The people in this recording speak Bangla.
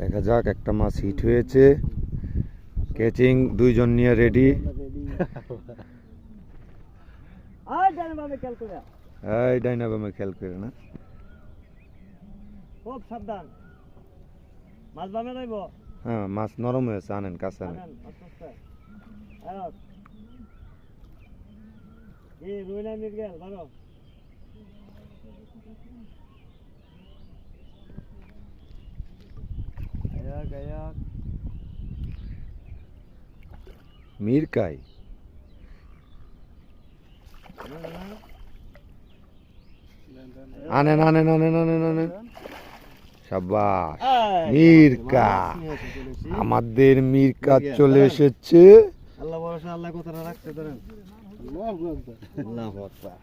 দেখা যাক, একটা মাছ হিট হয়েছে। ক্যাচিং দুইজন নিয়ে রেডি। এই ডাইনাবামে খেয়াল করে না, খুব সাবধান, মাছ বামে যাইব। হ্যাঁ মাছ নরম হয়েছে, আনেন কাছে আনেন। রুইনা মির্গেল ভালো। মিরকাই আনেন আনেন আনেন আনেন আনেন। সাবাস মিরকা, আমাদের মিরকা চলে এসেছে। আল্লাহ ভরসা, আল্লাহ কথাটা রাখতে ধরেন। আল্লাহু আকবার।